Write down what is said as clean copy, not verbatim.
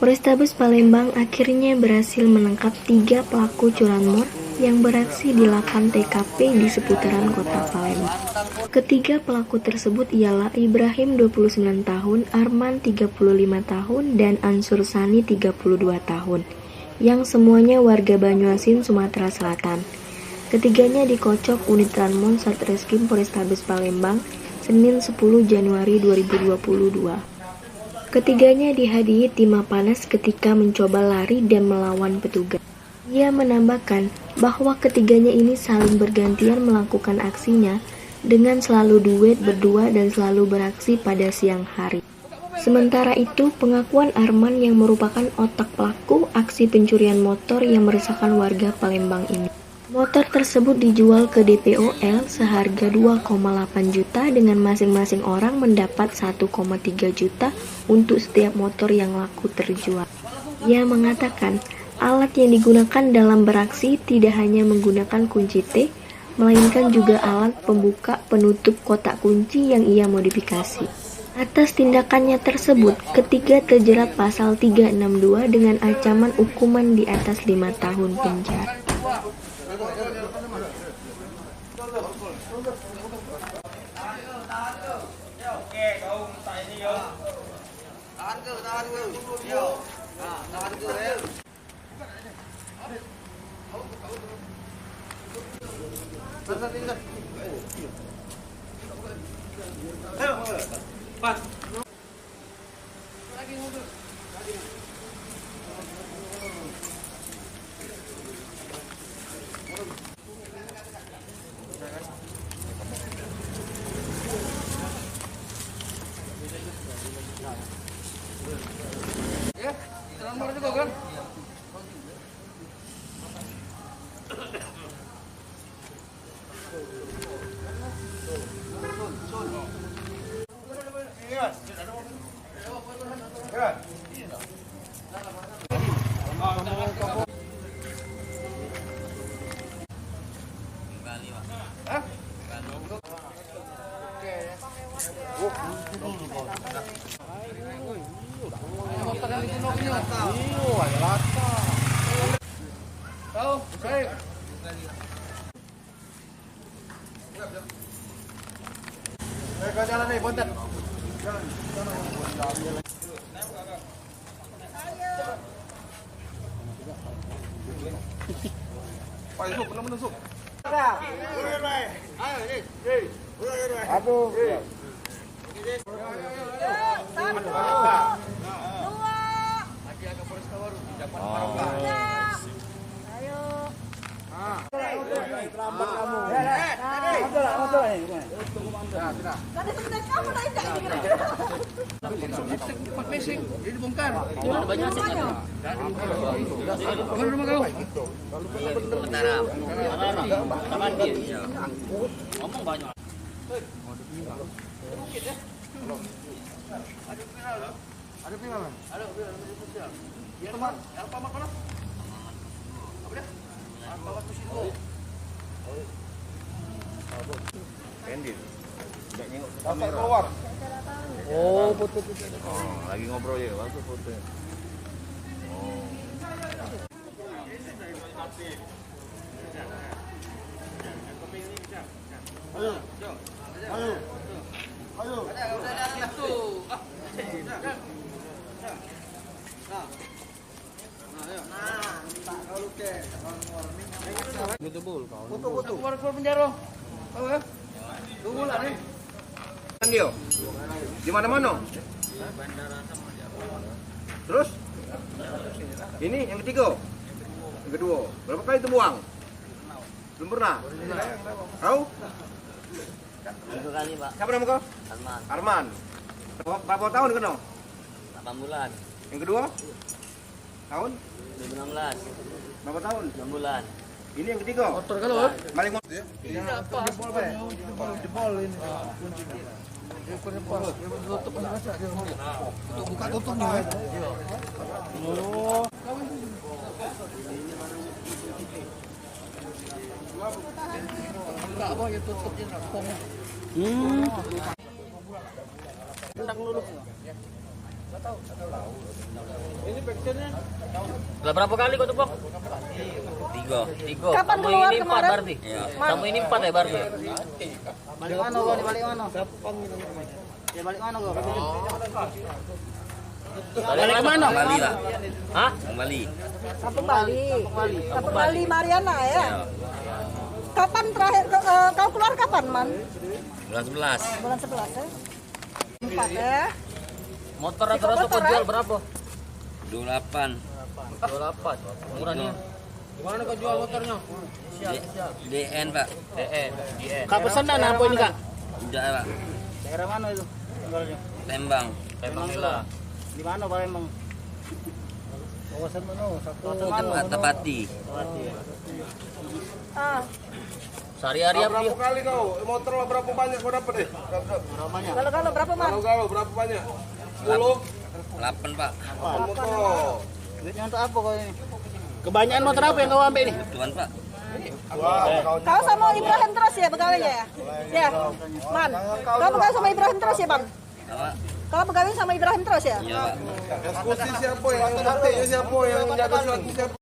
Polrestabes Palembang akhirnya berhasil menangkap 3 pelaku curanmor yang beraksi di 8 TKP di seputaran kota Palembang. Ketiga pelaku tersebut ialah Ibrahim 29 tahun, Arman 35 tahun, dan Ansur Sani 32 tahun, yang semuanya warga Banyuasin, Sumatera Selatan. Ketiganya dikocok unit Ranmon Satreskrim Polrestabes Palembang Senin 10 Januari 2022. Ketiganya dihadiahi timah panas ketika mencoba lari dan melawan petugas. Ia menambahkan bahwa ketiganya ini saling bergantian melakukan aksinya dengan selalu duet berdua dan selalu beraksi pada siang hari. Sementara itu, pengakuan Arman yang merupakan otak pelaku aksi pencurian motor yang meresahkan warga Palembang ini. Motor tersebut dijual ke DPOL seharga 2,8 juta dengan masing-masing orang mendapat 1,3 juta untuk setiap motor yang laku terjual. Ia mengatakan alat yang digunakan dalam beraksi tidak hanya menggunakan kunci T, melainkan juga alat pembuka penutup kotak kunci yang ia modifikasi. Atas tindakannya tersebut, ketiga terjerat pasal 362 dengan ancaman hukuman di atas 5 tahun penjara. Ya, nomor juga kan? Jalan nih, bontet. Pak Yusuf, belum menusuk. Aduh. Ini bongkar. Banyak sih. Mana rumah kau? Bentar. Taman dia. Ngomong banyak. Ada pinggal. Ada sosial. Ya teman, apa makan? Apa dah? Bawa ke situ. Pendil. Enggak nengok ke kamera. Keluar. Oh, foto. Oh, lagi ngobrol ya, waktu foto. Oh. Ayo. Ayo. Ayo. Udah itu. Foto keluar penjara. Tahu ya? Tunggu lah nih. Dia. Di mana-mana? Terus? Ini yang ketiga. Yang kedua. Berapa kali itu buang? Belum pernah. Tahu? Satu kali, Pak. Siapa nama kau? Arman. Arman. Berapa tahun kenal? 8 bulan. Yang kedua? Tahun? 2016. Berapa tahun? 6 bulan. Ini yang ketiga. Motor kalau Balik motor. ini apa? Jebol ini kuncinya. Dia punya pas. Dia tutup masa dia. Untuk buka tutupnya. Oh. Enggak apa ya tutupnya rapong. Tendang dulu. Lah berapa kali kau tepok? 3. Kapan Kamu keluar ini 4 kemarin? berarti? Kamu ini 4 ya berarti? Balik mana kau? Balik mana? Ya balik mana kau? Balik mana? Bali lah. Hah? Bali. Kampung Bali. Kampung Bali Mariana ya. Kapan terakhir kau keluar kapan, Man? Bulan 11. Bulan 11 ya. 4 ya. Motor rata-rata kau jual berapa? 28. 28. Murah nih. Gimana kau jual motornya? DN, Pak. DN. Kak pesanan apa ini Kak? Udah, Pak. Daerah mana itu? Tinggalnya. Tembang. Tembang Nila. Di mana Pak emang? Kawasan mana? Satu Tempat Tepati. Ah, Sehari-hari apa dia? Kali kau motor berapa banyak kau dapat deh? kalau berapa, Man? Kalau berapa banyak? 10 8, Pak. motor. Duitnya untuk apa kau ini? Kebanyakan motor apa yang kau ambil nih? Tuan, Pak. Kau sama Ibrahim terus ya pegawainya ya? Ya, Man. Kau pegawai sama Ibrahim terus ya, Bang? Apa? Kau pegawai sama Ibrahim terus ya? Iya, Pak. Eksekusi siapa yang ngerti siapa yang jaga suatu siapa?